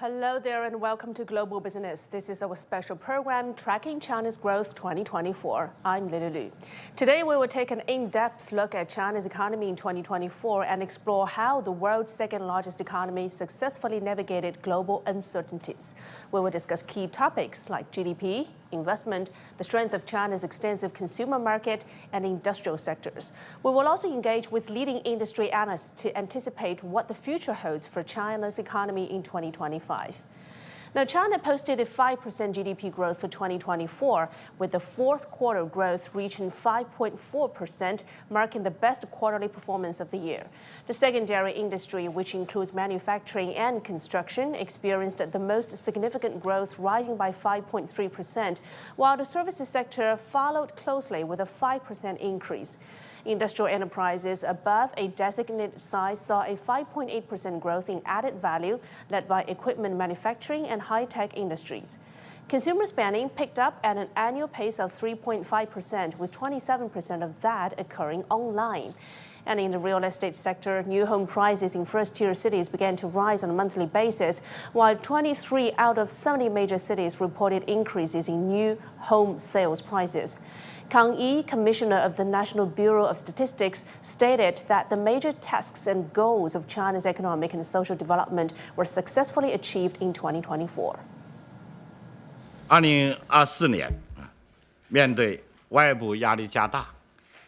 Hello there and welcome to Global Business. This is our special program tracking China's growth 2024. I'm Lily Lu. Today we will take an in-depth look at China's economy in 2024 and explore how the world's second largest economy successfully navigated global uncertainties. We will discuss key topics like GDP, investment, the strength of China's extensive consumer market, and industrial sectors. We will also engage with leading industry analysts to anticipate what the future holds for China's economy in 2025. Now, China posted a 5% GDP growth for 2024, with the fourth quarter growth reaching 5.4%, marking the best quarterly performance of the year. The secondary industry, which includes manufacturing and construction, experienced the most significant growth, rising by 5.3%, while the services sector followed closely with a 5% increase. Industrial enterprises above a designated size saw a 5.8% growth in added value, led by equipment manufacturing and high-tech industries. Consumer spending picked up at an annual pace of 3.5%, with 27% of that occurring online. And in the real estate sector, new home prices in first-tier cities began to rise on a monthly basis, while 23 out of 70 major cities reported increases in new home sales prices. Kang Yi, commissioner of the National Bureau of Statistics, stated that the major tasks and goals of China's economic and social development were successfully achieved in 2024. 2024年，面对外部压力加大。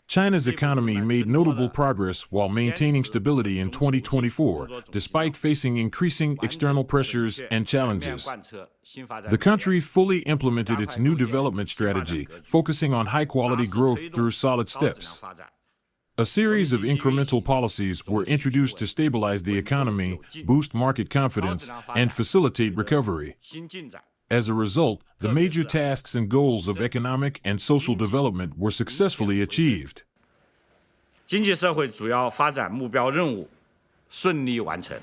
China's economy made notable progress while maintaining stability in 2024, despite facing increasing external pressures and challenges. The country fully implemented its new development strategy, focusing on high-quality growth through solid steps. A series of incremental policies were introduced to stabilize the economy, boost market confidence, and facilitate recovery. As a result, the major tasks and goals of economic and social development were successfully achieved. 经济社会主要发展目标任务顺利完成。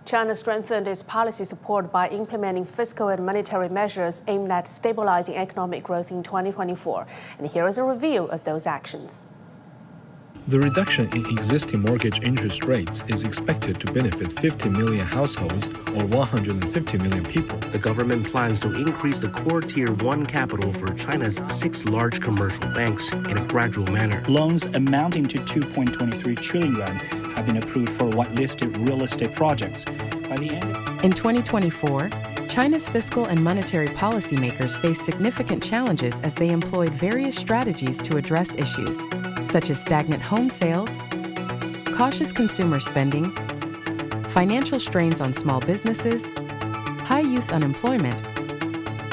China strengthened its policy support by implementing fiscal and monetary measures aimed at stabilizing economic growth in 2024. And here is a review of those actions. The reduction in existing mortgage interest rates is expected to benefit 50 million households or 150 million people. The government plans to increase the core Tier 1 capital for China's 6 large commercial banks in a gradual manner. Loans amounting to 2.23 trillion yuan have been approved for whitelisted real estate projects. By the end In 2024, China's fiscal and monetary policymakers faced significant challenges as they employed various strategies to address issues, such as stagnant home sales, cautious consumer spending, financial strains on small businesses, high youth unemployment,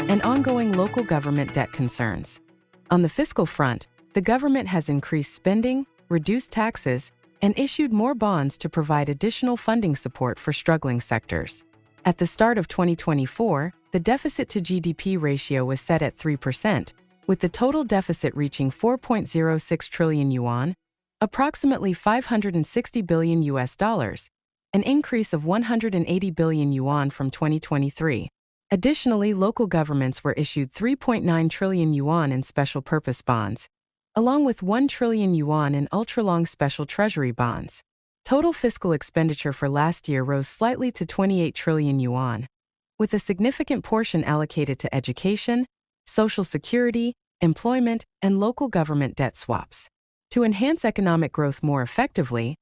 and ongoing local government debt concerns. On the fiscal front, the government has increased spending, reduced taxes, and issued more bonds to provide additional funding support for struggling sectors. At the start of 2024, the deficit-to-GDP ratio was set at 3%, with the total deficit reaching 4.06 trillion yuan, approximately $560 billion, an increase of 180 billion yuan from 2023. Additionally, local governments were issued 3.9 trillion yuan in special purpose bonds, along with 1 trillion yuan in ultra-long special treasury bonds. Total fiscal expenditure for last year rose slightly to 28 trillion yuan, with a significant portion allocated to education, social security, employment, and local government debt swaps. To enhance economic growth more effectively,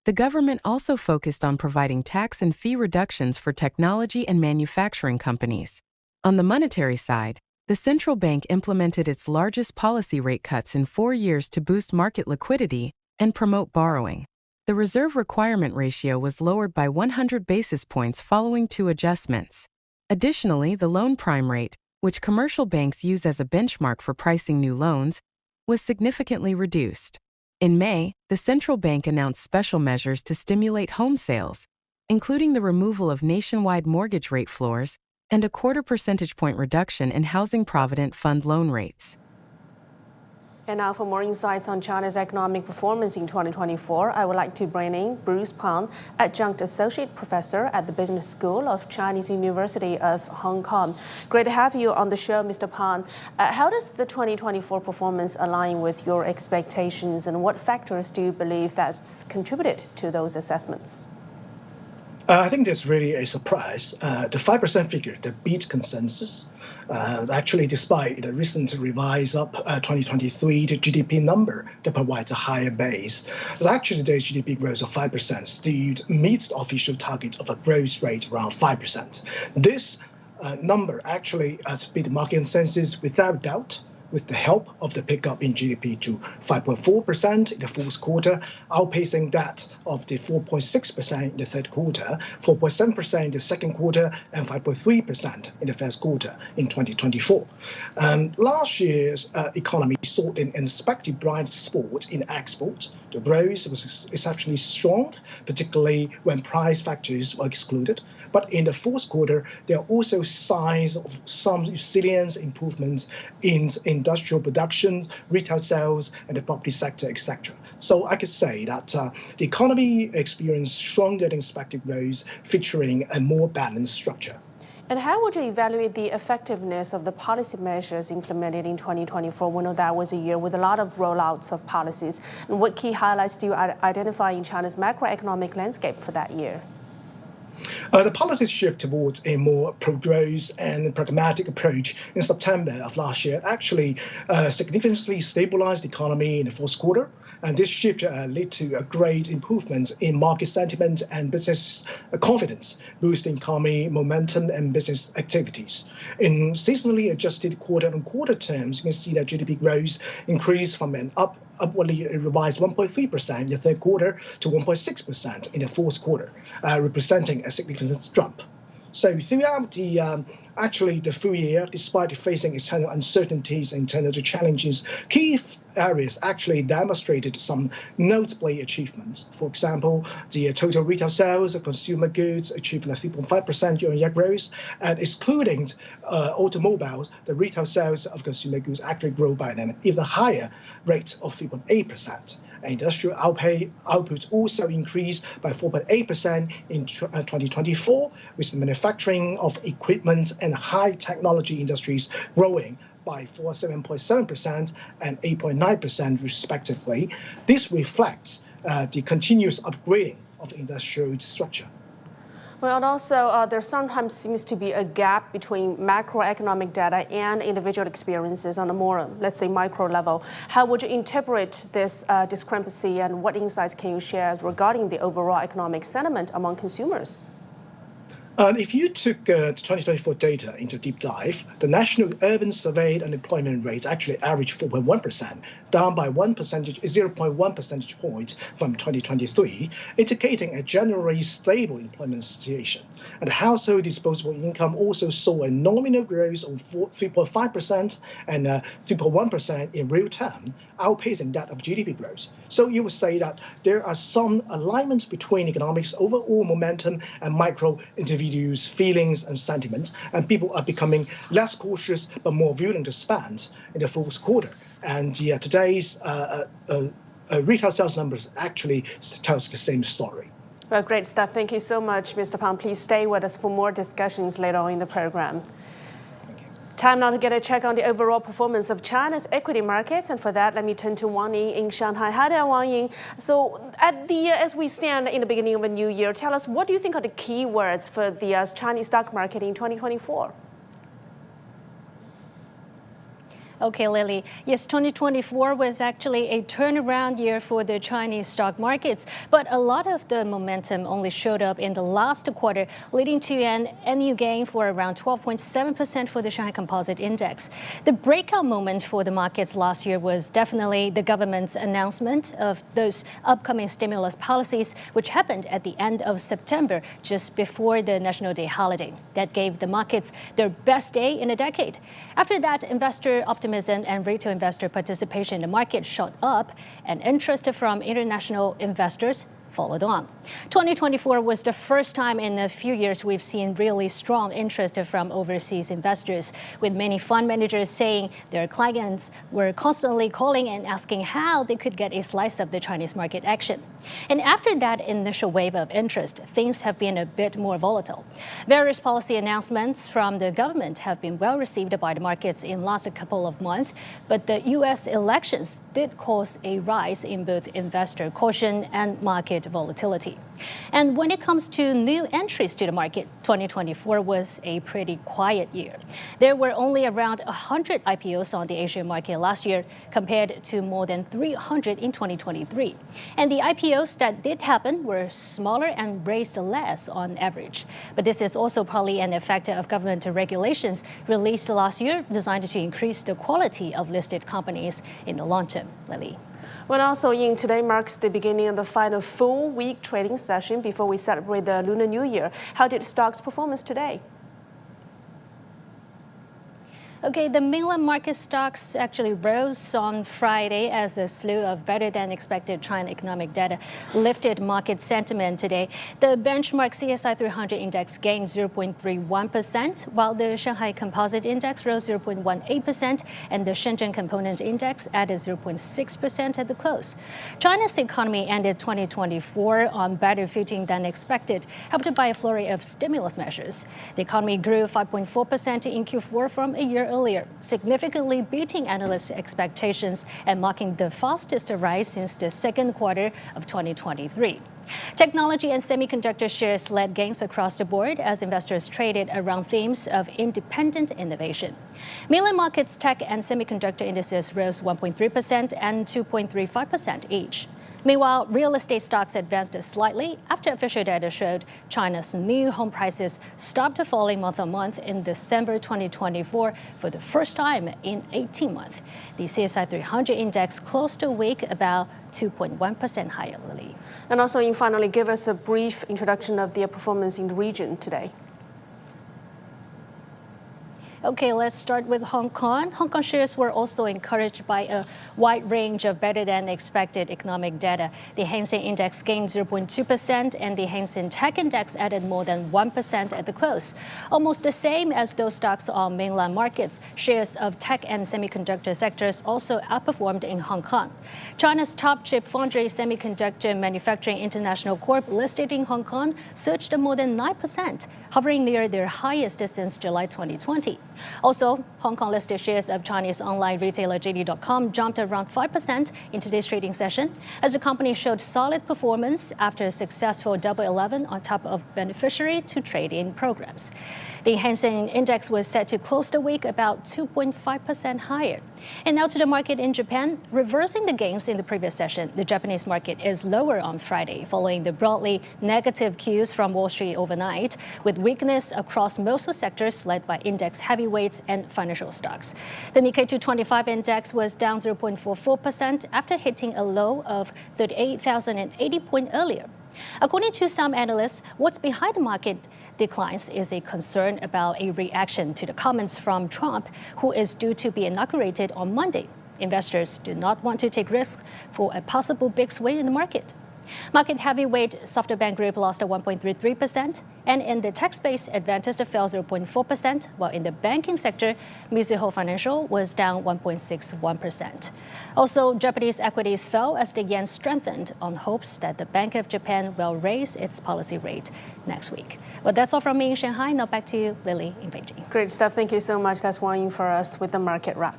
the government also focused on providing tax and fee reductions for technology and manufacturing companies. On the monetary side, the central bank implemented its largest policy rate cuts in 4 years to boost market liquidity and promote borrowing. The reserve requirement ratio was lowered by 100 basis points following 2 adjustments. Additionally, the loan prime rate, which commercial banks use as a benchmark for pricing new loans, was significantly reduced. In May, the central bank announced special measures to stimulate home sales, including the removal of nationwide mortgage rate floors and a 0.25 percentage point reduction in Housing Provident Fund loan rates. And now for more insights on China's economic performance in 2024, I would like to bring in Bruce Pan, Adjunct Associate Professor at the Business School of Chinese University of Hong Kong. Great to have you on the show, Mr. Pan. How does the 2024 performance align with your expectations, and what factors do you believe that's contributed to those assessments? I think that's really a surprise. The 5% figure that beats consensus, actually, despite the recent revise up 2023 to GDP number that provides a higher base. Actually, today's GDP growth of 5% still meets the official target of a growth rate around 5%. This number actually has beat market consensus without doubt, with the help of the pickup in GDP to 5.4% in the fourth quarter, outpacing that of the 4.6% in the third quarter, 4.7% in the second quarter, and 5.3% in the first quarter in 2024. Last year's economy saw an unexpected bright spot in export. The growth was exceptionally strong, particularly when price factors were excluded. But in the fourth quarter, there are also signs of some resilience improvements in industrial production, retail sales, and the property sector, etc. So I could say that the economy experienced stronger than expected growth, featuring a more balanced structure. And how would you evaluate the effectiveness of the policy measures implemented in 2024? We know that was a year with a lot of rollouts of policies. And what key highlights do you identify in China's macroeconomic landscape for that year? The policies shift towards a more pro-growth and pragmatic approach in September of last year actually significantly stabilized the economy in the fourth quarter. And this shift led to a great improvement in market sentiment and business confidence, boosting economy momentum and business activities. In seasonally adjusted quarter-on-quarter terms, you can see that GDP growth increased from an upwardly revised 1.3% in the third quarter to 1.6% in the fourth quarter, representing a significant jump. So throughout the full year, despite facing external uncertainties and internal challenges, key areas actually demonstrated some notable achievements. For example, the total retail sales of consumer goods achieved a 3.5% year-on-year growth, and excluding automobiles, the retail sales of consumer goods actually grew by an even higher rate of 3.8%. Industrial output also increased by 4.8% in 2024, with the manufacturing of equipment and high technology industries growing by 7.7% and 8.9% respectively. This reflects the continuous upgrading of industrial structure. Well, and also there sometimes seems to be a gap between macroeconomic data and individual experiences on a more, let's say, micro level. How would you interpret this discrepancy, and what insights can you share regarding the overall economic sentiment among consumers? If you took the 2024 data into deep dive, the National Urban Survey unemployment rate actually averaged 4.1%, down by 0.1 percentage point from 2023, indicating a generally stable employment situation. And household disposable income also saw a nominal growth of 3.5% and 3.1% in real term, outpacing that of GDP growth. So you would say that there are some alignments between economics' overall momentum and micro individuals' feelings and sentiments, and people are becoming less cautious but more willing to spend in the fourth quarter. And today's retail sales numbers actually tells the same story. Well, great stuff. Thank you so much, Mr. Pang. Please stay with us for more discussions later on in the program. Time now to get a check on the overall performance of China's equity markets, and for that, let me turn to Wang Ying in Shanghai. Hi there, Wang Ying. So, as we stand in the beginning of a new year, tell us, what do you think are the key words for the Chinese stock market in 2024? Okay, Lily. Yes, 2024 was actually a turnaround year for the Chinese stock markets, but a lot of the momentum only showed up in the last quarter, leading to an annual gain for around 12.7% for the Shanghai Composite Index. The breakout moment for the markets last year was definitely the government's announcement of those upcoming stimulus policies, which happened at the end of September, just before the National Day holiday. That gave the markets their best day in a decade. After that, investor optimism and retail investor participation in the market shot up, and interest from international investors followed on. 2024 was the first time in a few years we've seen really strong interest from overseas investors, with many fund managers saying their clients were constantly calling and asking how they could get a slice of the Chinese market action. And after that initial wave of interest, things have been a bit more volatile. Various policy announcements from the government have been well received by the markets in the last couple of months, but the U.S. elections did cause a rise in both investor caution and market market volatility. And when it comes to new entries to the market, 2024 was a pretty quiet year. There were only around 100 IPOs on the Asian market last year, compared to more than 300 in 2023. And the IPOs that did happen were smaller and raised less on average. But this is also partly an effect of government regulations released last year designed to increase the quality of listed companies in the long term. Lily. Well, also, Ying, today marks the beginning of the final full week trading session before we celebrate the Lunar New Year. How did stocks performance today? Okay, the mainland market stocks actually rose on Friday as a slew of better-than-expected China economic data lifted market sentiment today. The benchmark CSI 300 index gained 0.31%, while the Shanghai Composite Index rose 0.18%, and the Shenzhen Component Index added 0.6% at the close. China's economy ended 2024 on better footing than expected, helped by a flurry of stimulus measures. The economy grew 5.4% in Q4 from a year earlier, significantly beating analysts' expectations and marking the fastest rise since the second quarter of 2023. Technology and semiconductor shares led gains across the board as investors traded around themes of independent innovation. Mainland markets tech and semiconductor indices rose 1.3% and 2.35% each. Meanwhile, real estate stocks advanced slightly after official data showed China's new home prices stopped falling month on month in December 2024 for the first time in 18 months. The CSI 300 index closed the week about 2.1% higher, Lily. And also, Ying, finally, give us a brief introduction of the performance in the region today. Okay, let's start with Hong Kong. Hong Kong shares were also encouraged by a wide range of better-than-expected economic data. The Hang Seng Index gained 0.2%, and the Hang Seng Tech Index added more than 1% at the close. Almost the same as those stocks on mainland markets, shares of tech and semiconductor sectors also outperformed in Hong Kong. China's top chip foundry Semiconductor Manufacturing International Corp, listed in Hong Kong, surged more than 9%, hovering near their highest since July 2020. Also, Hong Kong listed shares of Chinese online retailer JD.com jumped around 5% in today's trading session, as the company showed solid performance after a successful Double 11 on top of beneficiary to trade-in programs. The Hang Seng Index was set to close the week about 2.5% higher. And now to the market in Japan. Reversing the gains in the previous session, the Japanese market is lower on Friday, following the broadly negative cues from Wall Street overnight, with weakness across most sectors led by index heavyweights and financial stocks. The Nikkei 225 index was down 0.44% after hitting a low of 38,080 points earlier. According to some analysts, what's behind the market declines is a concern about a reaction to the comments from Trump, who is due to be inaugurated on Monday. Investors do not want to take risks for a possible big swing in the market. Market heavyweight SoftBank Group lost 1.33%, and in the tech space, Advantest fell 0.4%, while in the banking sector, Mizuho Financial was down 1.61%. Also, Japanese equities fell as the yen strengthened on hopes that the Bank of Japan will raise its policy rate next week. Well, that's all from me in Shanghai. Now back to you, Lily, in Beijing. Great stuff. Thank you so much. That's Wang Ying for us with the market wrap.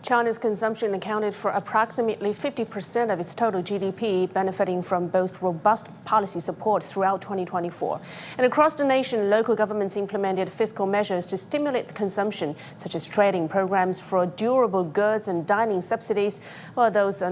China's consumption accounted for approximately 50% of its total GDP, benefiting from both robust policy support throughout 2024. And across the nation, local governments implemented fiscal measures to stimulate consumption, such as trading programs for durable goods and dining subsidies. Well, those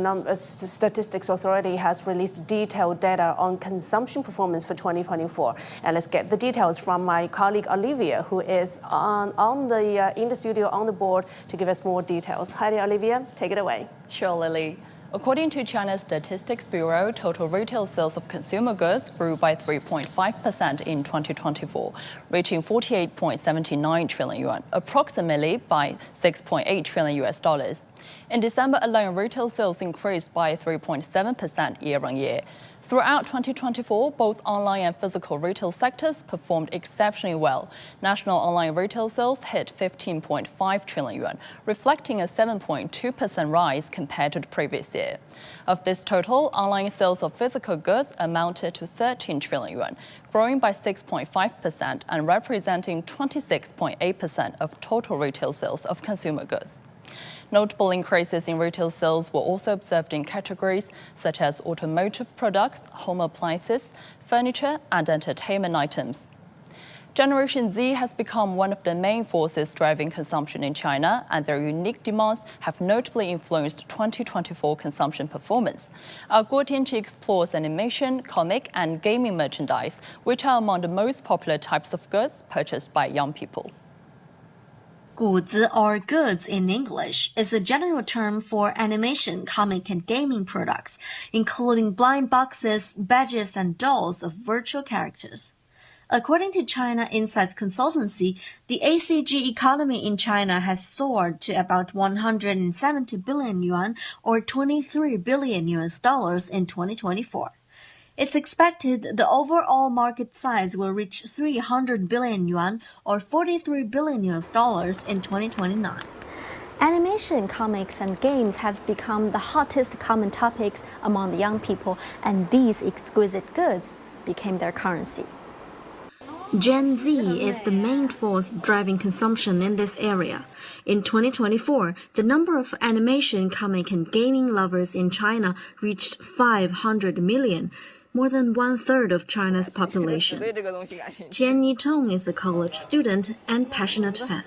Statistics Authority has released detailed data on consumption performance for 2024. And let's get the details from my colleague Olivia, who is in the studio on the board to give us more details. Hi there, Olivia. Take it away. Sure, Lily. According to China's Statistics Bureau, total retail sales of consumer goods grew by 3.5% in 2024, reaching 48.79 trillion yuan, approximately by $6.8 trillion. In December alone, retail sales increased by 3.7% year-on-year. Throughout 2024, both online and physical retail sectors performed exceptionally well. National online retail sales hit 15.5 trillion yuan, reflecting a 7.2% rise compared to the previous year. Of this total, online sales of physical goods amounted to 13 trillion yuan, growing by 6.5% and representing 26.8% of total retail sales of consumer goods. Notable increases in retail sales were also observed in categories such as automotive products, home appliances, furniture, and entertainment items. Generation Z has become one of the main forces driving consumption in China, and their unique demands have notably influenced 2024 consumption performance. Our Guo Tianqi explores animation, comic, and gaming merchandise, which are among the most popular types of goods purchased by young people. 谷子, or goods in English, is a general term for animation, comic, and gaming products, including blind boxes, badges, and dolls of virtual characters. According to China Insights Consultancy, the ACG economy in China has soared to about 170 billion yuan, or $23 billion in 2024. It's expected the overall market size will reach 300 billion yuan, or $43 billion in 2029. Animation, comics, and games have become the hottest common topics among the young people, and these exquisite goods became their currency. Gen Z is the main force driving consumption in this area. In 2024, the number of animation, comic, and gaming lovers in China reached 500 million, more than one-third of China's population. Jian Yitong is a college student and passionate fan.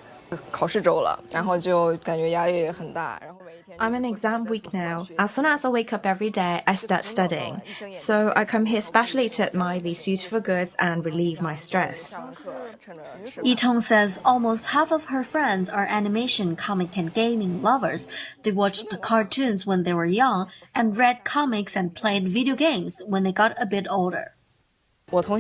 I'm in exam week now. As soon as I wake up every day, I start studying. So I come here specially to admire these beautiful goods and relieve my stress. Yitong says almost half of her friends are animation, comic, and gaming lovers. They watched the cartoons when they were young and read comics and played video games when they got a bit older. Many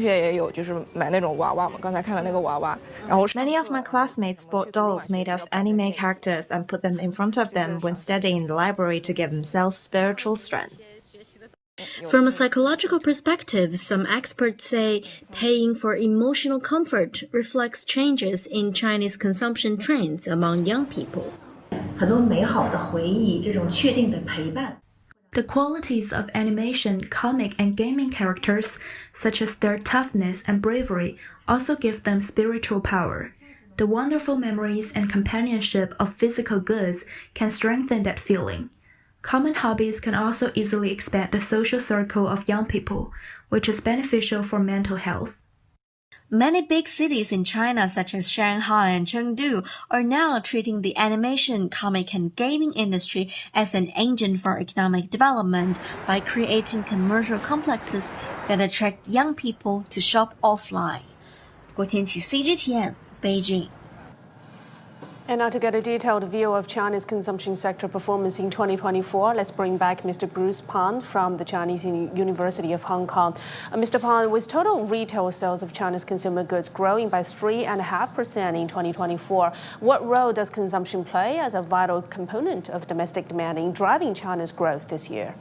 of my classmates bought dolls made of anime characters and put them in front of them when studying in the library to give themselves spiritual strength. From a psychological perspective, some experts say paying for emotional comfort reflects changes in Chinese consumption trends among young people. The qualities of animation, comic, and gaming characters, such as their toughness and bravery, also give them spiritual power. The wonderful memories and companionship of physical goods can strengthen that feeling. Common hobbies can also easily expand the social circle of young people, which is beneficial for mental health. Many big cities in China, such as Shanghai and Chengdu, are now treating the animation, comic, and gaming industry as an engine for economic development by creating commercial complexes that attract young people to shop offline. Guo Tianqi, CGTN, Beijing. And now to get a detailed view of China's consumption sector performance in 2024, let's bring back Mr. Bruce Pan from the Chinese University of Hong Kong. Mr. Pan, with total retail sales of China's consumer goods growing by 3.5% in 2024, what role does consumption play as a vital component of domestic demand in driving China's growth this year?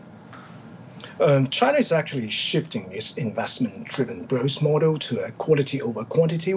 China is actually shifting its investment-driven growth model to a quality over quantity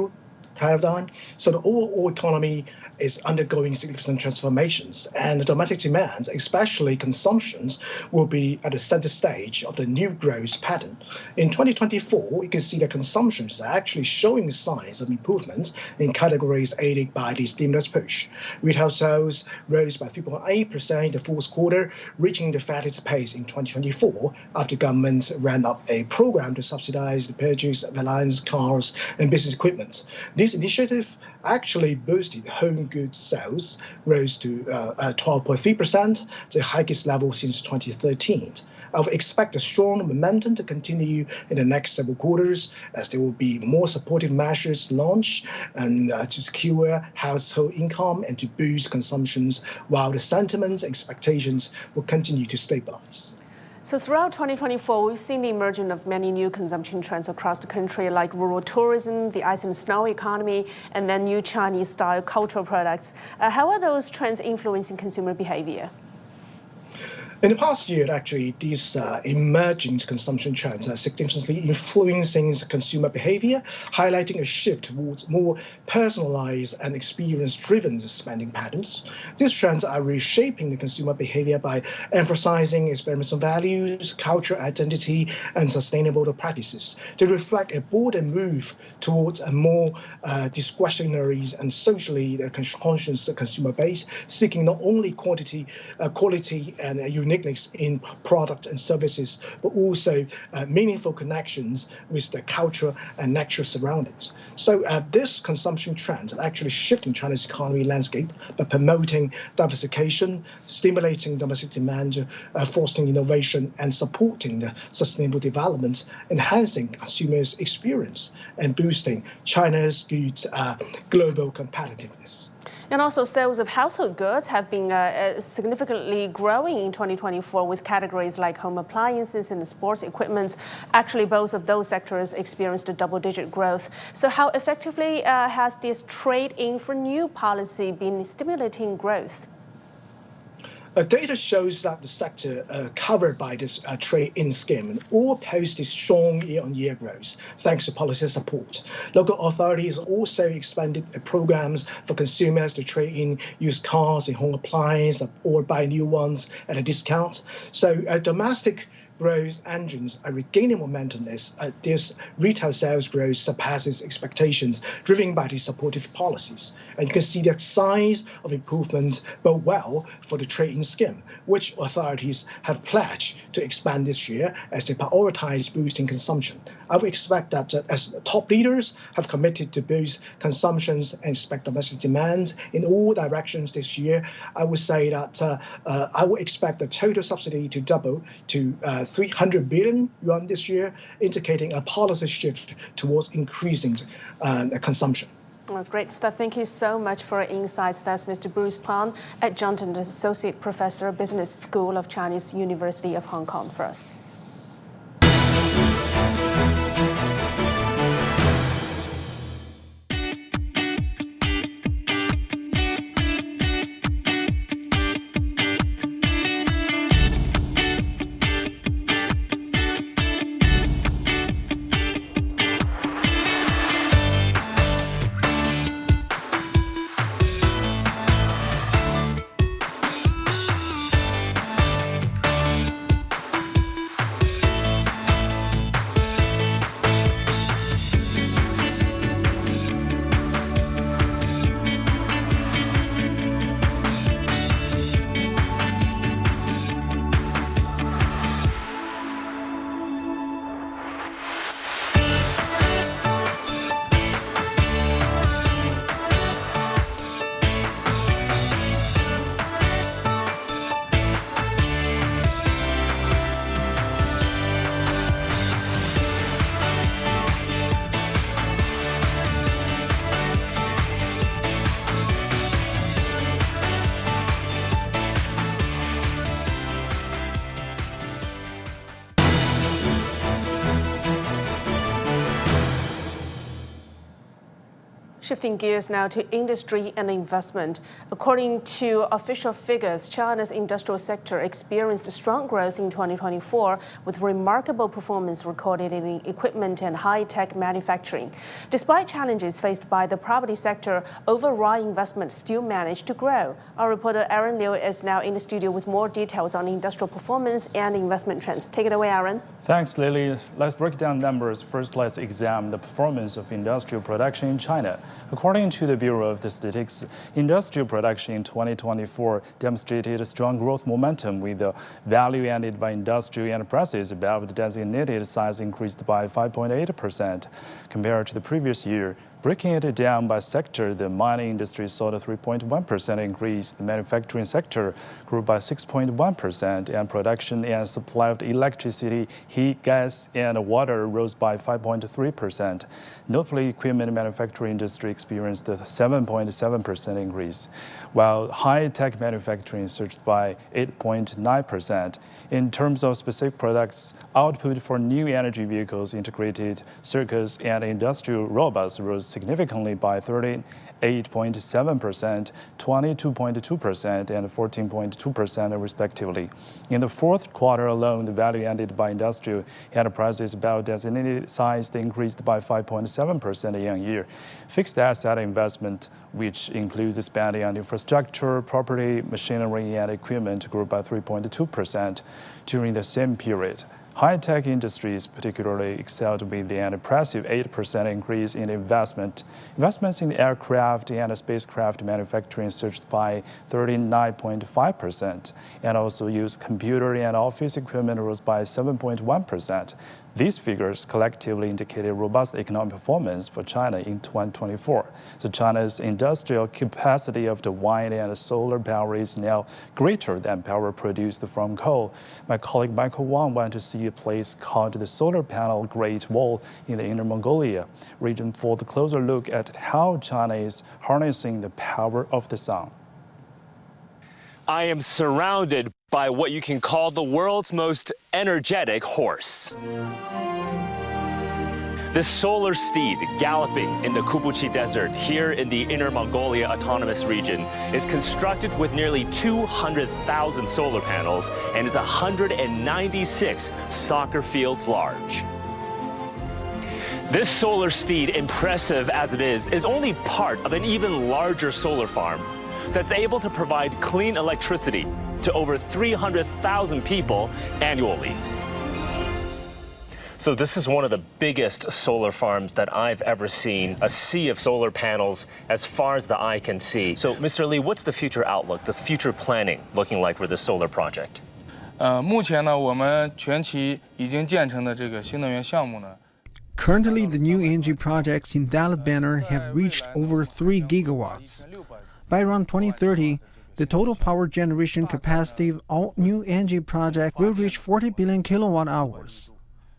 paradigm. So the overall economy is undergoing significant transformations, and the domestic demand, especially consumptions, will be at the center stage of the new growth pattern. In 2024, you can see that consumptions are actually showing signs of improvement in categories aided by the stimulus push. Retail sales rose by 3.8% in the fourth quarter, reaching the fastest pace in 2024 after government ran up a program to subsidize the purchase of Reliance cars and business equipment. This initiative actually boosted home goods sales, rose to 12.3%, the highest level since 2013. I would expect a strong momentum to continue in the next several quarters as there will be more supportive measures launched and to secure household income and to boost consumptions, while the sentiment expectations will continue to stabilize. So throughout 2024, we've seen the emergence of many new consumption trends across the country, like rural tourism, the ice and snow economy, and then new Chinese-style cultural products. How are those trends influencing consumer behavior? In the past year, actually, these emerging consumption trends are significantly influencing consumer behavior, highlighting a shift towards more personalized and experience-driven spending patterns. These trends are reshaping the consumer behavior by emphasizing experimental values, cultural identity, and sustainable practices. They reflect a broader move towards a more discretionary and socially conscious consumer base, seeking not only quality and uniqueness in product and services, but also meaningful connections with the culture and natural surroundings. So this consumption trend is actually shifting China's economy landscape by promoting diversification, stimulating domestic demand, fostering innovation, and supporting the sustainable development, enhancing consumers' experience, and boosting China's good global competitiveness. And also, sales of household goods have been significantly growing in 2024, with categories like home appliances and sports equipment. Actually, both of those sectors experienced a double-digit growth. So how effectively has this trade-in for new policy been stimulating growth? Data shows that the sector covered by this trade-in scheme all posted strong year-on-year growth, thanks to policy support. Local authorities also expanded programs for consumers to trade in used cars and home appliances or buy new ones at a discount. So domestic growth engines are regaining momentum as this retail sales growth surpasses expectations, driven by these supportive policies. And you can see the signs of improvement bode well for the trade-in scheme, which authorities have pledged to expand this year as they prioritize boosting consumption. I would expect that as top leaders have committed to boost consumptions and expect domestic demands in all directions this year, I would say that I would expect the total subsidy to double to 300 billion yuan this year, indicating a policy shift towards increasing consumption. Well, great stuff. Thank you so much for your insights. That's Mr. Bruce Pan, Adjunct and Associate Professor, Business School of Chinese University of Hong Kong for us. Shifting gears now to industry and investment. According to official figures, China's industrial sector experienced strong growth in 2024, with remarkable performance recorded in the equipment and high-tech manufacturing. Despite challenges faced by the property sector, overall investment still managed to grow. Our reporter Aaron Liu is now in the studio with more details on industrial performance and investment trends. Take it away, Aaron. Thanks, Lily. Let's break down numbers. First, let's examine the performance of industrial production in China. According to the Bureau of Statistics, industrial production in 2024 demonstrated a strong growth momentum, with the value added by industrial enterprises above the designated size increased by 5.8% compared to the previous year. Breaking it down by sector, the mining industry saw a 3.1% increase, the manufacturing sector grew by 6.1%, and production and supply of electricity, heat, gas, and water rose by 5.3%. Notably, equipment manufacturing industry experienced a 7.7% increase, while high-tech manufacturing surged by 8.9%. In terms of specific products, output for new energy vehicles, integrated circuits, and industrial robots rose significantly by 38.7%, 22.2%, and 14.2% respectively. In the fourth quarter alone, the value added by industrial enterprises about designated size increased by 5.7% year-on-year. Fixed asset investment, which includes spending on infrastructure, property, machinery, and equipment, grew by 3.2% during the same period. High-tech industries particularly excelled with an impressive 8% increase in investment. Investments in aircraft and spacecraft manufacturing surged by 39.5%, and also used computer and office equipment rose by 7.1%. These figures collectively indicated robust economic performance for China in 2024. So China's industrial capacity of the wind and solar power is now greater than power produced from coal. My colleague Michael Wang went to see a place called the Solar Panel Great Wall in the Inner Mongolia region for the closer look at how China is harnessing the power of the sun. I am surrounded by what you can call the world's most energetic horse. This solar steed galloping in the Kubuchi Desert here in the Inner Mongolia Autonomous Region is constructed with nearly 200,000 solar panels and is 196 soccer fields large. This solar steed, impressive as it is only part of an even larger solar farm that's able to provide clean electricity to over 300,000 people annually. So this is one of the biggest solar farms that I've ever seen, a sea of solar panels as far as the eye can see. So, Mr. Li, what's the future outlook, the future planning looking like for this solar project? 目前呢，我们全期已经建成的这个新能源项目呢。 Currently, the new energy projects in that banner have reached over 3 gigawatts. By around 2030, the total power generation capacity of all new energy projects will reach 40 billion kilowatt hours.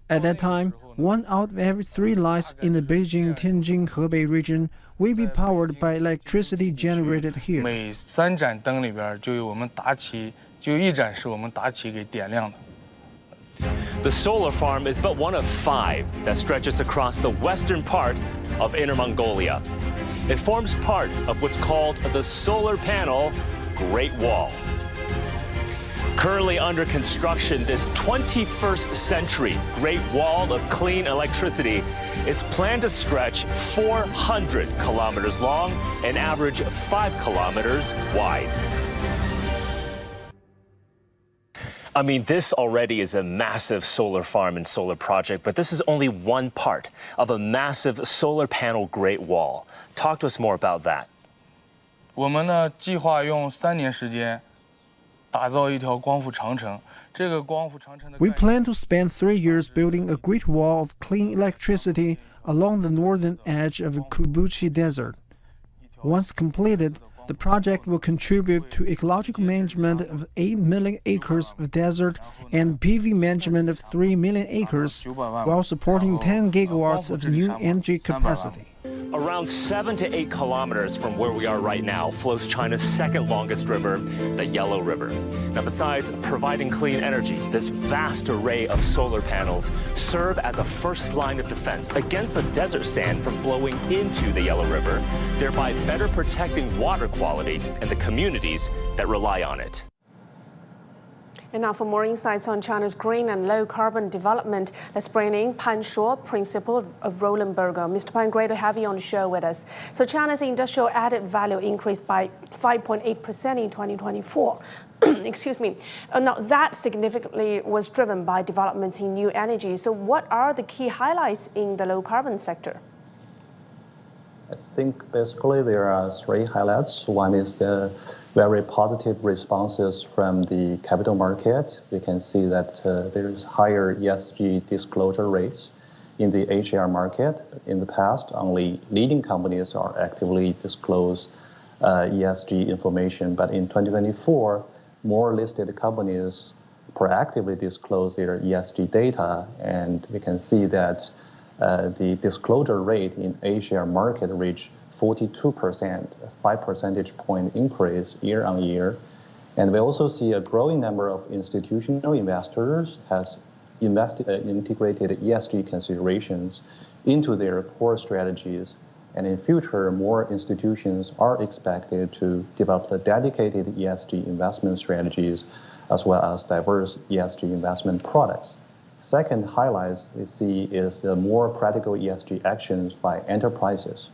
At that time, 1 out of every 3 lights in the Beijing-Tianjin-Hebei region will be powered by electricity generated here. 每3盏灯里边就有我们打起，就有1盏是我们打起给点亮的。 The solar farm is but one of 5 that stretches across the western part of Inner Mongolia. It forms part of what's called the Solar Panel Great Wall. Currently under construction, this 21st century Great Wall of clean electricity is planned to stretch 400 kilometers long and average 5 kilometers wide. I mean, this already is a massive solar farm and solar project, but this is only one part of a massive solar panel Great Wall. Talk to us more about that. 我们呢，计划用3年时间打造一条光伏长城。这个光伏长城的 We plan to spend 3 years building a great wall of clean electricity along the northern edge of the Kubuchi Desert. Once completed, the project will contribute to ecological management of 8 million acres of desert and PV management of 3 million acres, while supporting 10 gigawatts of new energy capacity. Around 7 to 8 kilometers from where we are right now flows China's second longest river, the Yellow River. Now, besides providing clean energy, this vast array of solar panels serve as a first line of defense against the desert sand from blowing into the Yellow River, thereby better protecting water quality and the communities that rely on it. And now for more insights on China's green and low carbon development, let's bring in Pan Shuo, principal of Roland Berger. Mr. Pan, great to have you on the show with us. So China's industrial added value increased by 5.8% in 2024. Excuse me. Now that significantly was driven by developments in new energy. So what are the key highlights in the low carbon sector? I think basically there are three highlights. One is the very positive responses from the capital market. We can see that there's higher ESG disclosure rates in the HAR market. In the past, only leading companies are actively disclose ESG information, but in 2024, more listed companies proactively disclose their ESG data, and we can see that the disclosure rate in HAR market reached 42%, a 5 percentage point increase year on year. And we also see a growing number of institutional investors has integrated ESG considerations into their core strategies. And in future, more institutions are expected to develop the dedicated ESG investment strategies as well as diverse ESG investment products. Second highlights we see is the more practical ESG actions by enterprises.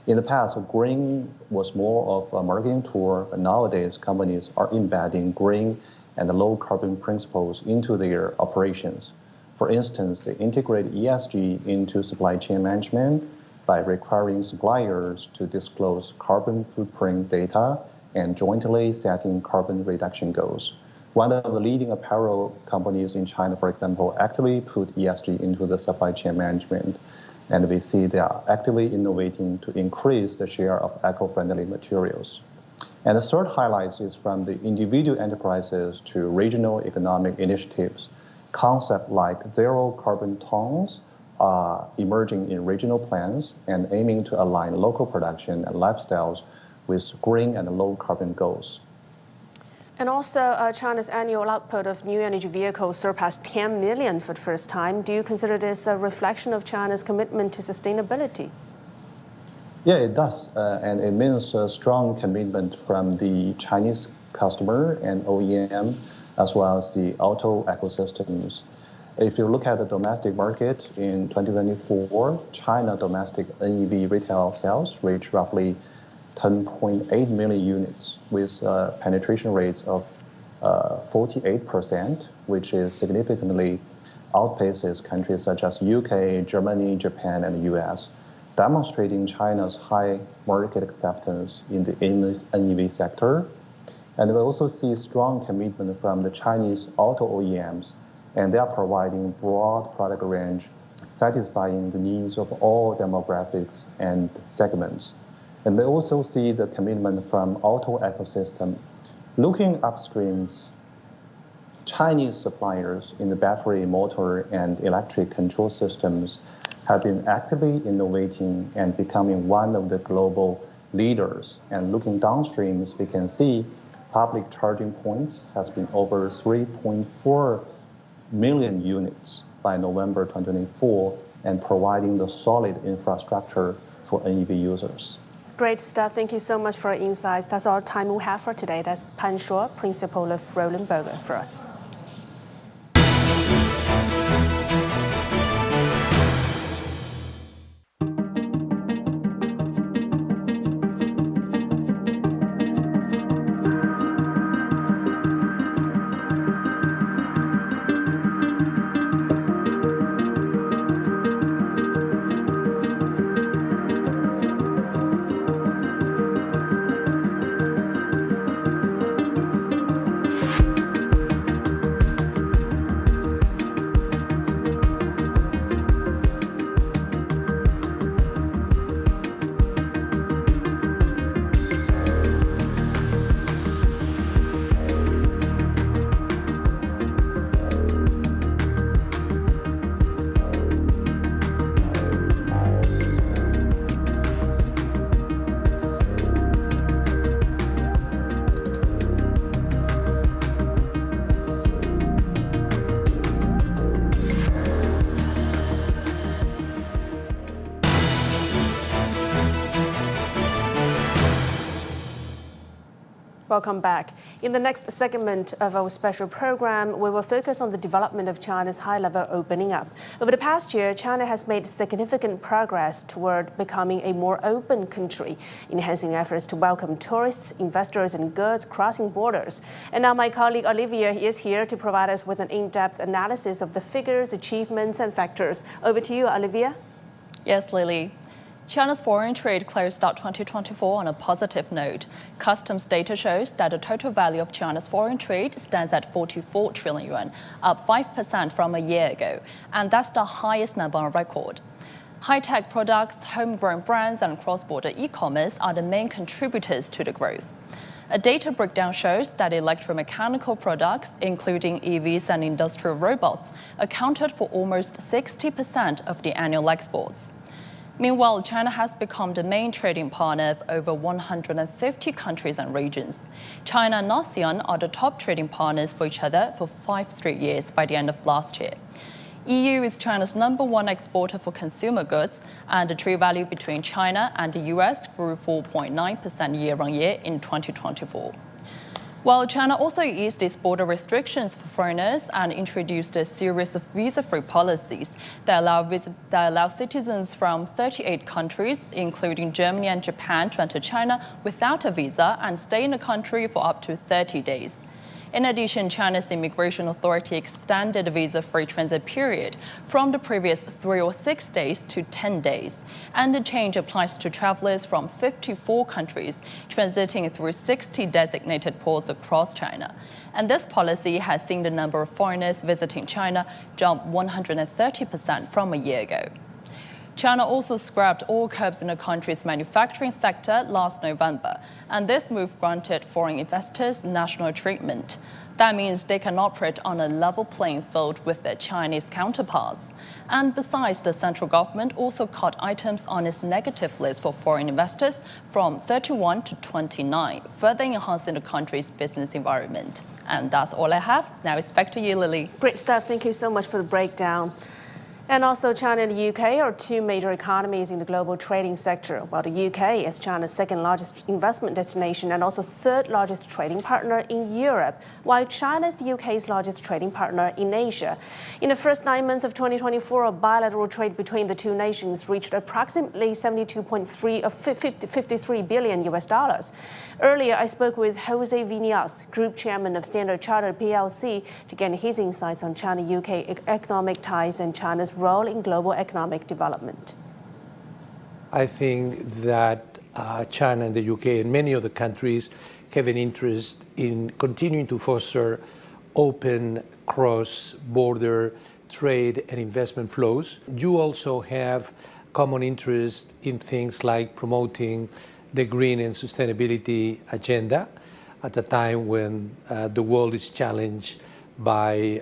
In the past, green was more of a marketing tool, but nowadays companies are embedding green and low carbon principles into their operations. For instance, they integrate ESG into supply chain management by requiring suppliers to disclose carbon footprint data and jointly setting carbon reduction goals. One of the leading apparel companies in China, for example, actively put ESG into the supply chain management. And we see they are actively innovating to increase the share of eco-friendly materials. And the third highlight is from the individual enterprises to regional economic initiatives. Concepts like zero carbon towns are emerging in regional plans and aiming to align local production and lifestyles with green and low carbon goals. And also, China's annual output of new energy vehicles surpassed 10 million for the first time. Do you consider this a reflection of China's commitment to sustainability? Yeah, it does. And it means a strong commitment from the Chinese customer and OEM, as well as the auto ecosystems. If you look at the domestic market in 2024, China domestic NEV retail sales reached roughly 10.8 million units with penetration rates of 48%, which is significantly outpaces countries such as UK, Germany, Japan, and the US, demonstrating China's high market acceptance in the NEV sector. And we also see strong commitment from the Chinese auto OEMs, and they are providing broad product range, satisfying the needs of all demographics and segments. And we also see the commitment from auto ecosystem. Looking upstreams, Chinese suppliers in the battery, motor, and electric control systems have been actively innovating and becoming one of the global leaders. And looking downstreams, we can see public charging points has been over 3.4 million units by November 2024 and providing the solid infrastructure for NEV users. Great stuff. Thank you so much for your insights. That's all the time we have for today. That's Pan Shuo, principal of Roland Berger, for us. Welcome back. In the next segment of our special program, we will focus on the development of China's high-level opening up. Over the past year, China has made significant progress toward becoming a more open country, enhancing efforts to welcome tourists, investors, and goods crossing borders. And now my colleague Olivia is here to provide us with an in-depth analysis of the figures, achievements, and factors. Over to you, Olivia. Yes, Lily. China's foreign trade closed out 2024 on a positive note. Customs data shows that the total value of China's foreign trade stands at 44 trillion yuan, up 5% from a year ago, and that's the highest number on record. High-tech products, homegrown brands, and cross-border e-commerce are the main contributors to the growth. A data breakdown shows that electromechanical products, including EVs and industrial robots, accounted for almost 60% of the annual exports. Meanwhile, China has become the main trading partner of over 150 countries and regions. China and ASEAN are the top trading partners for each other for 5 straight years by the end of last year. EU is China's #1 exporter for consumer goods, and the trade value between China and the US grew 4.9% year-on-year in 2024. While China also eased its border restrictions for foreigners and introduced a series of visa-free policies that allow citizens from 38 countries, including Germany and Japan, to enter China without a visa and stay in the country for up to 30 days. In addition, China's immigration authority extended the visa-free transit period from the previous 3 or 6 days to 10 days. And the change applies to travelers from 54 countries transiting through 60 designated ports across China. And this policy has seen the number of foreigners visiting China jump 130% from a year ago. China also scrapped all curbs in the country's manufacturing sector last November, and this move granted foreign investors national treatment. That means they can operate on a level playing field with their Chinese counterparts. And besides, the central government also cut items on its negative list for foreign investors from 31 to 29, further enhancing the country's business environment. And that's all I have. Now it's back to you, Lily. Great stuff. Thank you so much for the breakdown. And also, China and the UK are 2 major economies in the global trading sector, while the UK is China's second largest investment destination and also 3rd largest trading partner in Europe, while China is the UK's largest trading partner in Asia. In the first 9 months of 2024, bilateral trade between the two nations reached approximately 53 billion US dollars. Earlier, I spoke with Jose Viñas, Group Chairman of Standard Chartered PLC, to get his insights on China-UK economic ties and China's role in global economic development. I think that China and the UK and many other countries have an interest in continuing to foster open cross-border trade and investment flows. You also have common interest in things like promoting the green and sustainability agenda at a time when the world is challenged by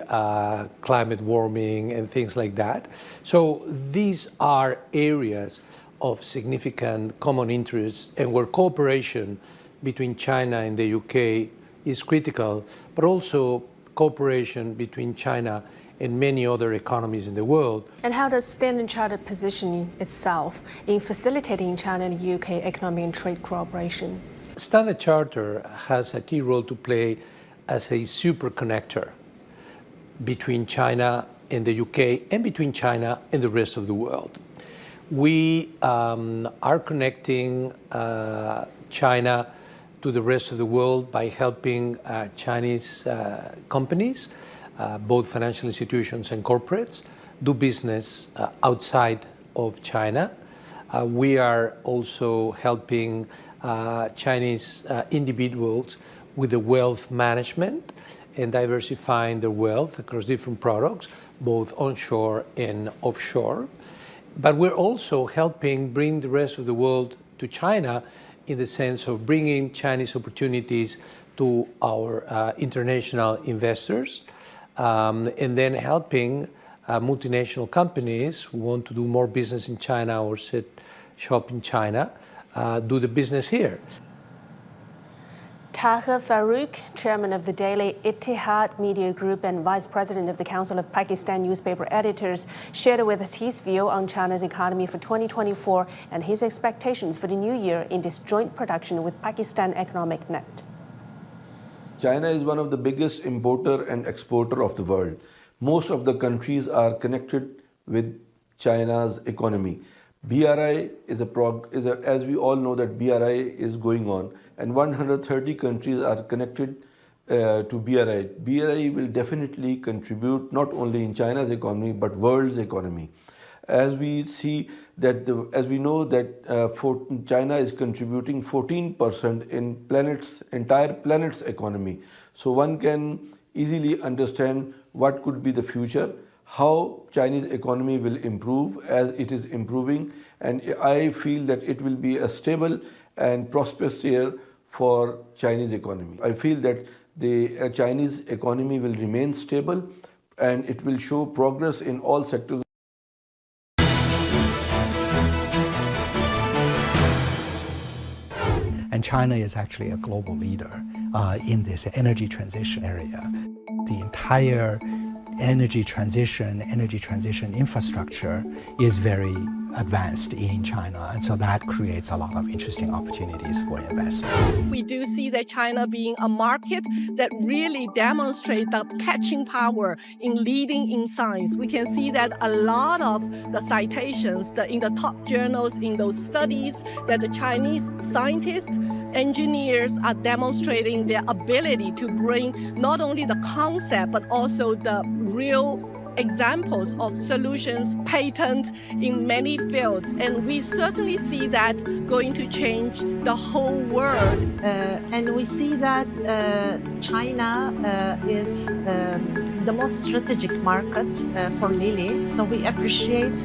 climate warming and things like that. So these are areas of significant common interest and where cooperation between China and the UK is critical, but also cooperation between China and many other economies in the world. And how does Standard Chartered position itself in facilitating China and UK economic and trade cooperation? Standard Chartered has a key role to play as a super connector between China and the UK and between China and the rest of the world. We are connecting China to the rest of the world by helping Chinese companies, both financial institutions and corporates, do business outside of China. We are also helping Chinese individuals with the wealth management and diversifying their wealth across different products, both onshore and offshore. But we're also helping bring the rest of the world to China in the sense of bringing Chinese opportunities to our international investors, and then helping multinational companies who want to do more business in China or set shop in China, do the business here. Taha Farouk, chairman of the daily Ittihad Media Group and vice president of the Council of Pakistan Newspaper Editors, shared with us his view on China's economy for 2024 and his expectations for the new year in this joint production with Pakistan Economic Net. China is one of the biggest importer and exporter of the world. Most of the countries are connected with China's economy. BRI as we all know that BRI is going on, and 130 countries are connected to BRI. BRI will definitely contribute not only in China's economy but world's economy. As we see that, as we know that China is contributing 14% in entire planet's economy. So one can easily understand what could be the future, how Chinese economy will improve as it is improving, and I feel that it will be a stable and prosperous year for Chinese economy. I feel that the Chinese economy will remain stable and it will show progress in all sectors. And China is actually a global leader in this energy transition area. The entire energy transition infrastructure is very advanced in China, and so that creates a lot of interesting opportunities for investment. We do see that China being a market that really demonstrates the catching power in leading in science. We can see that a lot of the citations in the top journals in those studies that the Chinese scientists, engineers are demonstrating their ability to bring not only the concept but also the real examples of solutions, patent in many fields, and we certainly see that going to change the whole world. And we see that China is the most strategic market for Lilly, so we appreciate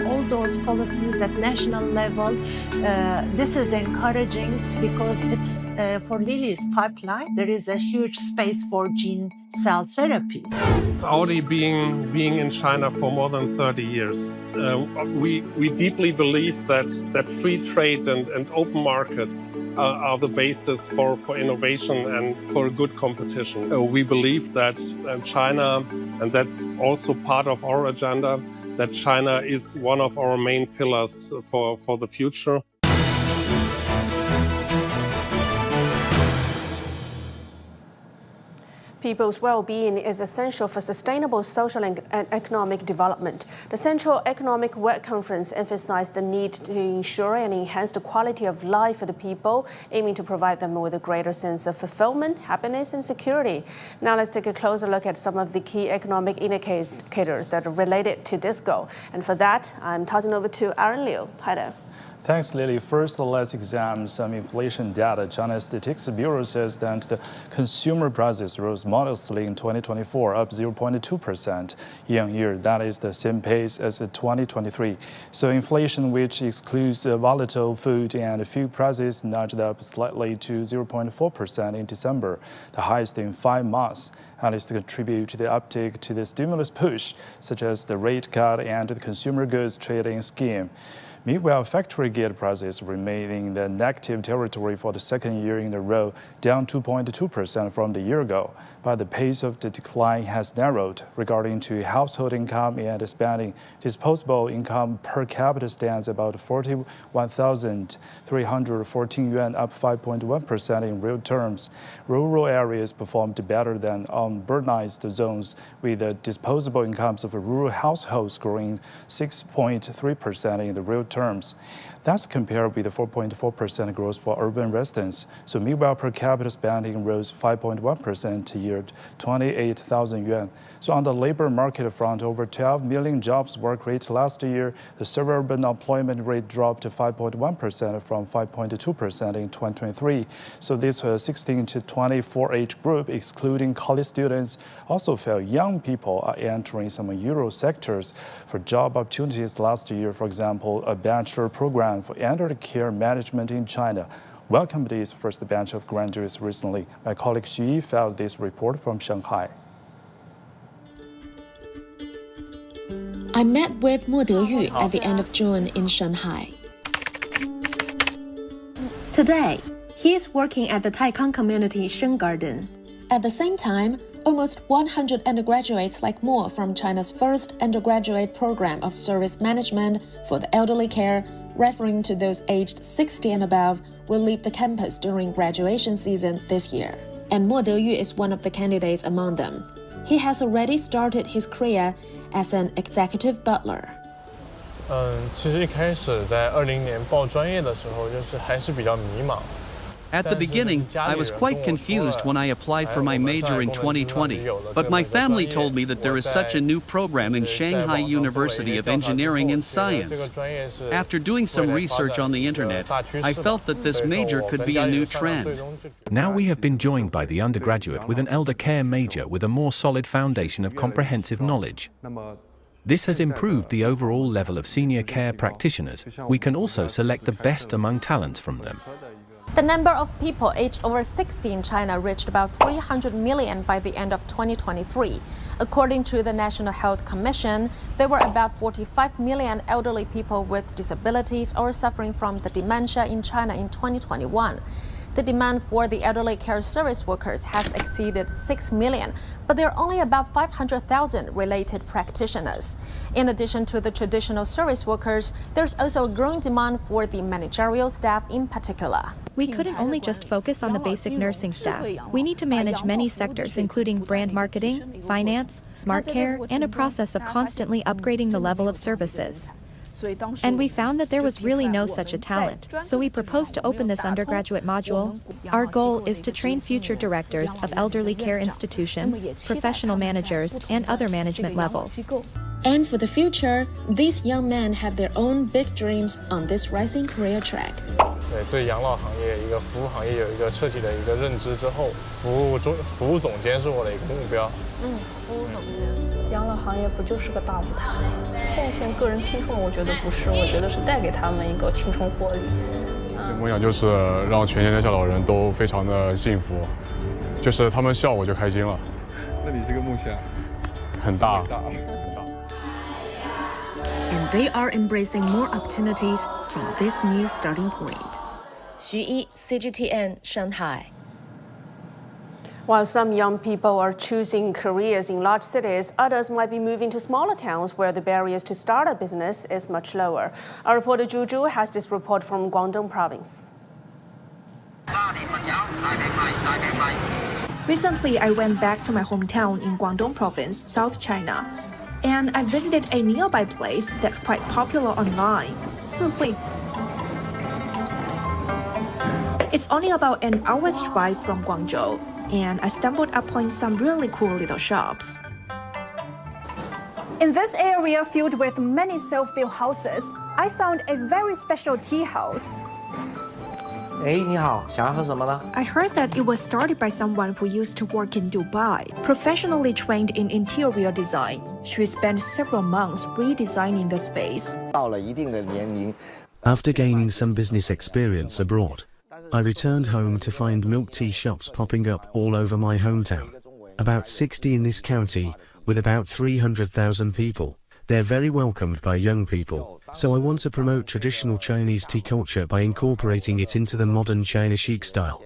all those policies at national level. This is encouraging because it's for Lilly's pipeline, there is a huge space for gene cell therapies. Already being in China for more than 30 years, we deeply believe that free trade and open markets are the basis for innovation and for good competition. We believe that China, and that's also part of our agenda, that China is one of our main pillars for the future. People's well-being is essential for sustainable social and economic development. The Central Economic Work Conference emphasized the need to ensure and enhance the quality of life for the people, aiming to provide them with a greater sense of fulfillment, happiness, and security. Now let's take a closer look at some of the key economic indicators that are related to this goal. And for that, I'm tossing over to Aaron Liu. Hi there. Thanks, Lily. First, let's examine some inflation data. China's Statistics Bureau says that the consumer prices rose modestly in 2024, up 0.2% year-on-year. That is the same pace as 2023. So inflation, which excludes volatile food and fuel prices, nudged up slightly to 0.4% in December, the highest in 5 months. Analysts contribute to the uptick to the stimulus push, such as the rate cut and the consumer goods trading scheme. Meanwhile, factory gate prices remain in the negative territory for the second year in a row, down 2.2% from the year ago. But the pace of the decline has narrowed. Regarding to household income and spending, disposable income per capita stands about 41,314 yuan, up 5.1% in real terms. Rural areas performed better than urbanized zones, with the disposable incomes of rural households growing 6.3% in the real terms. That's compared with the 4.4% growth for urban residents. So meanwhile, per capita spending rose 5.1% to yield 28,000 yuan. So on the labor market front, over 12 million jobs were created last year. The suburban employment rate dropped to 5.1% from 5.2% in 2023. So this 16 to 24 age group, excluding college students, also fell. Young people are entering some Euro sectors for job opportunities last year. For example, a bachelor program for elderly care management in China welcomed its first batch of graduates recently. My colleague Xu Yi filed this report from Shanghai. I met with Mo Deyu at the end of June in Shanghai. Today, he is working at the Taikang Community Shen Garden. At the same time, almost 100 undergraduates like Mo from China's first undergraduate program of service management for the elderly care, referring to those aged 60 and above, will leave the campus during graduation season this year. and Mo Deyu is one of the candidates among them. He has already started his career as an executive butler. 其实一开始在20年报专业的时候，就是还是比较迷茫。 At the beginning, I was quite confused when I applied for my major in 2020, but my family told me that there is such a new program in Shanghai University of Engineering and Science. After doing some research on the internet, I felt that this major could be a new trend. Now we have been joined by the undergraduate with an elder care major with a more solid foundation of comprehensive knowledge. This has improved the overall level of senior care practitioners. We can also select the best among talents from them. The number of people aged over 60 in China reached about 300 million by the end of 2023. According to the National Health Commission, there were about 45 million elderly people with disabilities or suffering from the dementia in China in 2021. The demand for the elderly care service workers has exceeded 6 million, but there are only about 500,000 related practitioners. In addition to the traditional service workers, there's also a growing demand for the managerial staff in particular. We couldn't only just focus on the basic nursing staff. We need to manage many sectors, including brand marketing, finance, smart care, and a process of constantly upgrading the level of services. And we found that there was really no such a talent, so we proposed to open this undergraduate module. Our goal is to train future directors of elderly care institutions, professional managers, and other management levels. And for the future, these young men have their own big dreams on this rising career track. 对养老行业、一个服务行业有一个彻底的一个认知之后，服务总监是我的一个目标。服务总监。养老行业不就是个大舞台吗？奉献个人青春，我觉得不是，我觉得是带给他们一个青春活力。梦想就是让全天下老人都非常的幸福，就是他们笑我就开心了。那你这个梦想很大。And they are embracing more opportunities from this new starting point. Xu Yi, CGTN, Shanghai. While some young people are choosing careers in large cities, others might be moving to smaller towns where the barriers to start a business is much lower. Our reporter Zhu has this report from Guangdong province. Recently, I went back to my hometown in Guangdong province, South China, and I visited a nearby place that's quite popular online, Sihui. It's only about an hour's drive from Guangzhou, and I stumbled upon some really cool little shops. In this area filled with many self-built houses, I found a very special tea house. I heard that it was started by someone who used to work in Dubai, professionally trained in interior design. She spent several months redesigning the space. After gaining some business experience abroad, I returned home to find milk tea shops popping up all over my hometown. About 60 in this county, with about 300,000 people. They're very welcomed by young people, so I want to promote traditional Chinese tea culture by incorporating it into the modern China chic style.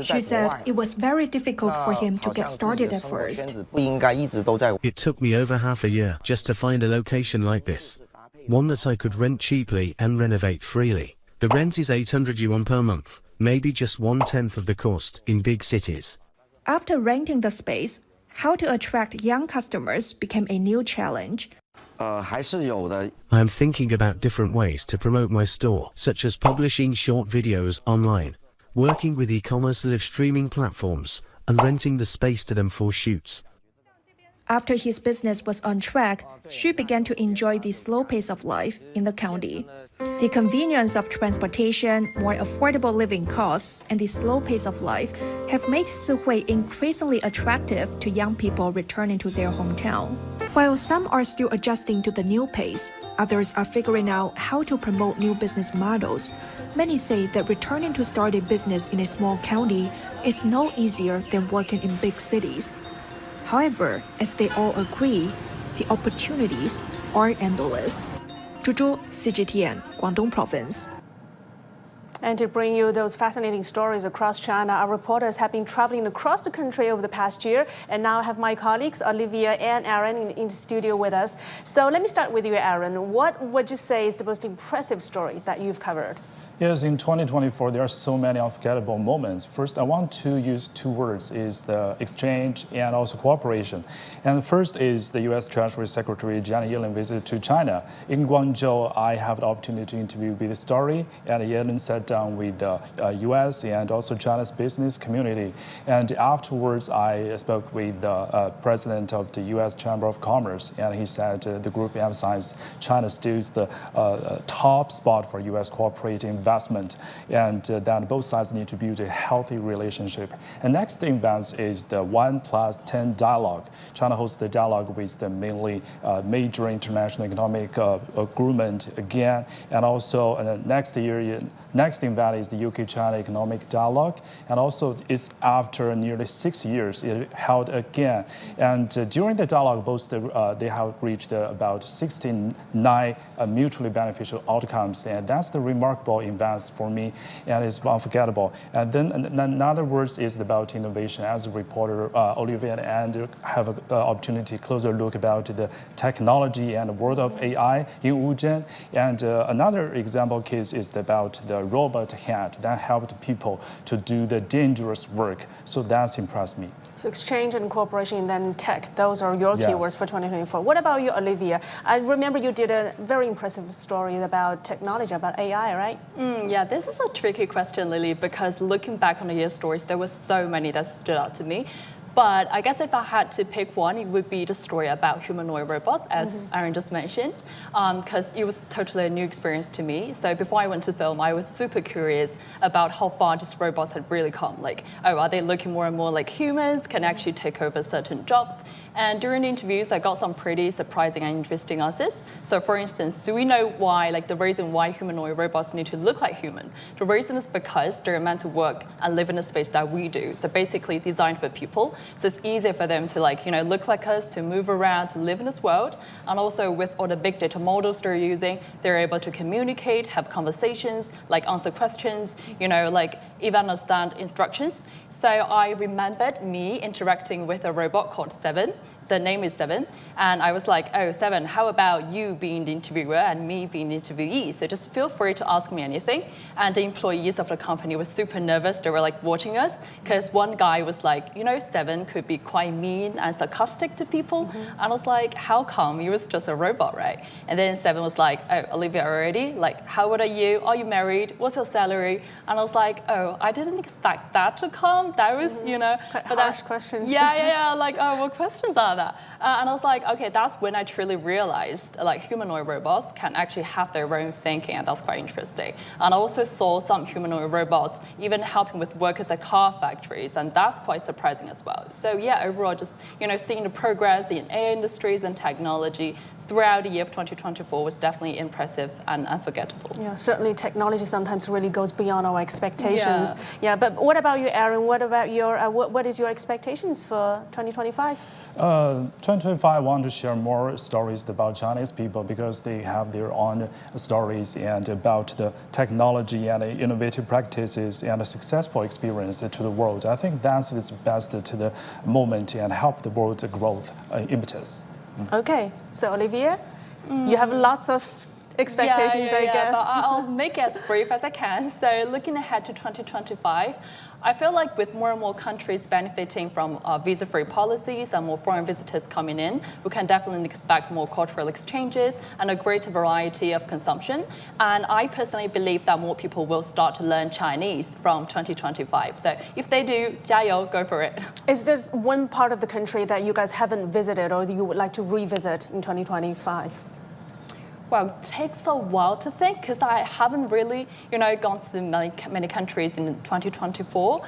She said it was very difficult for him to get started at first. It took me over half a year just to find a location like this. One that I could rent cheaply and renovate freely. The rent is 800 yuan per month, maybe just 1/10 of the cost in big cities. After renting the space, how to attract young customers became a new challenge. I am thinking about different ways to promote my store, such as publishing short videos online, working with e-commerce live streaming platforms, and renting the space to them for shoots. After his business was on track, Xu began to enjoy the slow pace of life in the county. The convenience of transportation, more affordable living costs, and the slow pace of life have made Sihui increasingly attractive to young people returning to their hometown. While some are still adjusting to the new pace, others are figuring out how to promote new business models. Many say that returning to start a business in a small county is no easier than working in big cities. However, as they all agree, the opportunities are endless. Zhu, CGTN, Guangdong Province. And to bring you those fascinating stories across China, our reporters have been traveling across the country over the past year. And now I have my colleagues, Olivia and Aaron, in the studio with us. So let me start with you, Aaron. What would you say is the most impressive story that you've covered? Yes, in 2024, there are so many unforgettable moments. First, I want to use two words, is the exchange and also cooperation. And first is the U.S. Treasury Secretary Janet Yellen visit to China. In Guangzhou, I have the opportunity to interview with Story, and Yellen sat down with the U.S. and also China's business community. And afterwards, I spoke with the president of the U.S. Chamber of Commerce, and he said the group emphasized China still is the top spot for U.S. cooperating investment, and that both sides need to build a healthy relationship. And next event is the 1+10 dialogue. China hosts the dialogue with the mainly major international economic agreement again, and also next event is the UK-China economic dialogue, and also it's after nearly 6 years it held again. And during the dialogue, both they have reached about 69 mutually beneficial outcomes, and that's the remarkable events for me, and it's unforgettable. And then in other words is about innovation. As a reporter, Olivia and Andrew have an opportunity to closer look about the technology and the world of AI in Wuzhen. And another example case is about the robot hand that helped people to do the dangerous work. So that's impressed me. So exchange and cooperation and then tech, those are your Yes. keywords for 2024. What about you, Olivia? I remember you did a very impressive story about technology, about AI, right? Yeah, this is a tricky question, Lily, because looking back on the year's stories, there were so many that stood out to me. But I guess if I had to pick one, it would be the story about humanoid robots, as Aaron just mentioned, because it was totally a new experience to me. So before I went to film, I was super curious about how far these robots had really come. Like, oh, are they looking more and more like humans? Can actually take over certain jobs? And during the interviews, I got some pretty surprising and interesting answers. So for instance, do we know why, like the reason why humanoid robots need to look like human? The reason is because they're meant to work and live in the space that we do. So basically designed for people. So it's easier for them to look like us, to move around, to live in this world. And also with all the big data models they're using, they're able to communicate, have conversations, like answer questions, even understand instructions. So I remembered me interacting with a robot called Seven. The name is Seven. And I was like, oh, Seven, how about you being the interviewer and me being the interviewee? So just feel free to ask me anything. And the employees of the company were super nervous. They were watching us because one guy was like, Seven could be quite mean and sarcastic to people. And I was like, how come? He was just a robot, right? And then Seven was like, oh, Olivia already? How old are you? Are you married? What's your salary? And I was like, oh, I didn't expect that to come. That was, Quite harsh questions. Yeah. Oh, what questions are that? And I was like, okay, that's when I truly realized humanoid robots can actually have their own thinking, and that's quite interesting. And I also saw some humanoid robots even helping with workers at car factories, and that's quite surprising as well. So yeah, overall, just seeing the progress in AI industries and technology throughout the year of 2024 was definitely impressive and unforgettable. Yeah, certainly technology sometimes really goes beyond our expectations. Yeah, but what about you, Aaron? What about your what is your expectations for 2025? 2025, I want to share more stories about Chinese people because they have their own stories and about the technology and innovative practices and a successful experience to the world. I think that's the best to the moment and help the world's growth impetus. Okay, so Olivia, you have lots of expectations, I guess. But I'll make it as brief as I can. So looking ahead to 2025, I feel like with more and more countries benefiting from visa-free policies and more foreign visitors coming in, we can definitely expect more cultural exchanges and a greater variety of consumption. And I personally believe that more people will start to learn Chinese from 2025. So if they do, 加油, go for it. Is there one part of the country that you guys haven't visited or that you would like to revisit in 2025? Well, it takes a while to think because I haven't really, gone to many countries in 2024.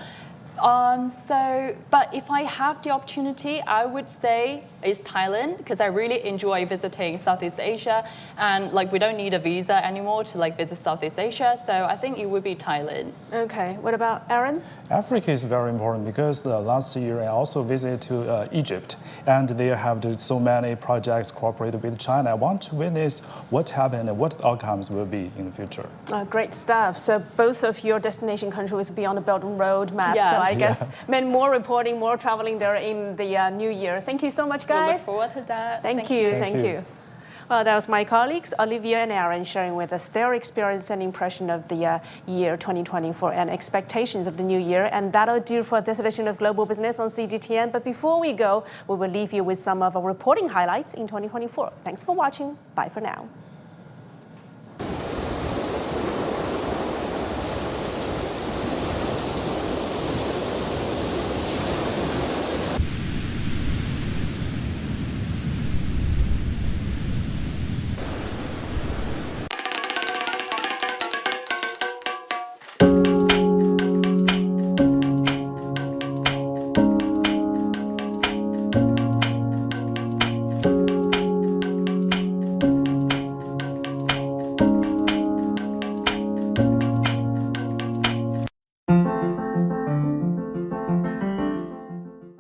But if I have the opportunity, I would say it's Thailand because I really enjoy visiting Southeast Asia, and we don't need a visa anymore to visit Southeast Asia. So I think it would be Thailand. Okay. What about Aaron? Africa is very important because last year I also visited to Egypt, and they have done so many projects cooperated with China. I want to witness what happened and what outcomes will be in the future. Great stuff. So both of your destination countries will be on the Belt and Road map. Yes. So I guess meant more reporting, more traveling there in the new year. Thank you so much, guys. We'll look forward to that. Thank you. Well, that was my colleagues, Olivia and Aaron, sharing with us their experience and impression of the year 2024 and expectations of the new year. And that'll do for this edition of Global Business on CGTN. But before we go, we will leave you with some of our reporting highlights in 2024. Thanks for watching. Bye for now.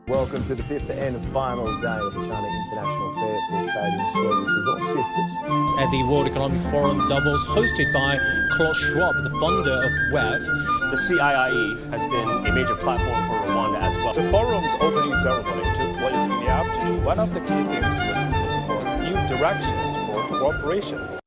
Welcome to the fifth and final day of the China International Fair for Trading Services, or CIFTS. At the World Economic Forum Davos, hosted by Klaus Schwab, the founder of WEF. The CIIE has been a major platform for Rwanda as well. The forum's opening ceremony took place in the afternoon. One of the key themes was looking for new directions for cooperation.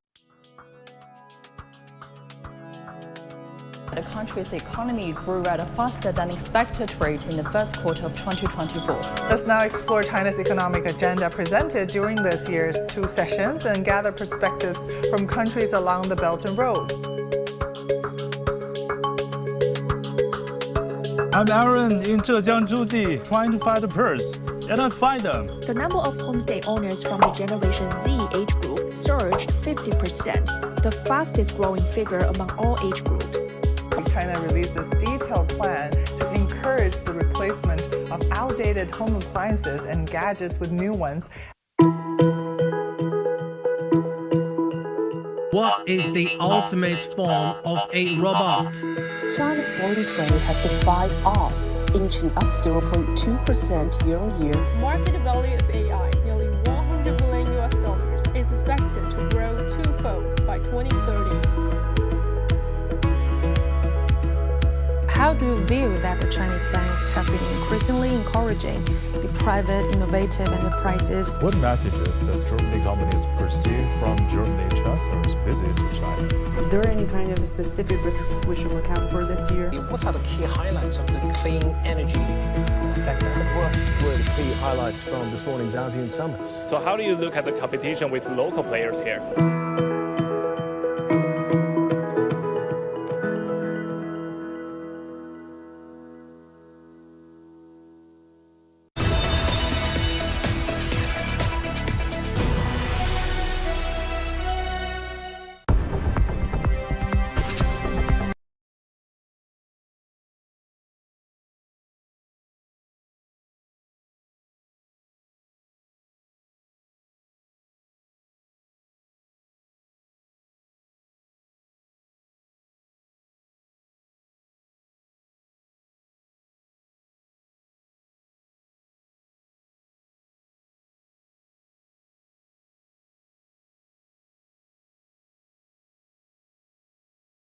The country's economy grew at a faster than expected rate in the first quarter of 2024. Let's now explore China's economic agenda presented during this year's two sessions and gather perspectives from countries along the Belt and Road. I'm Aaron in Zhejiang Zhuji, trying to find the pearls, and I find them. The number of homestay owners from the Generation Z age group surged 50%, the fastest growing figure among all age groups. China released this detailed plan to encourage the replacement of outdated home appliances and gadgets with new ones. What is the ultimate form of a robot? China's foreign trade has defied odds, inching up 0.2% year-on-year. Market value of AI, nearly $100 billion, is expected to grow twofold by 2030. How do you view that the Chinese banks have been increasingly encouraging the private innovative enterprises? What messages does Germany companies perceive from Germany Chancellor's visit to China? Are there any kind of specific risks we should look out for this year? What are the key highlights of the clean energy sector? What were the key highlights from this morning's ASEAN summits? So how do you look at the competition with local players here?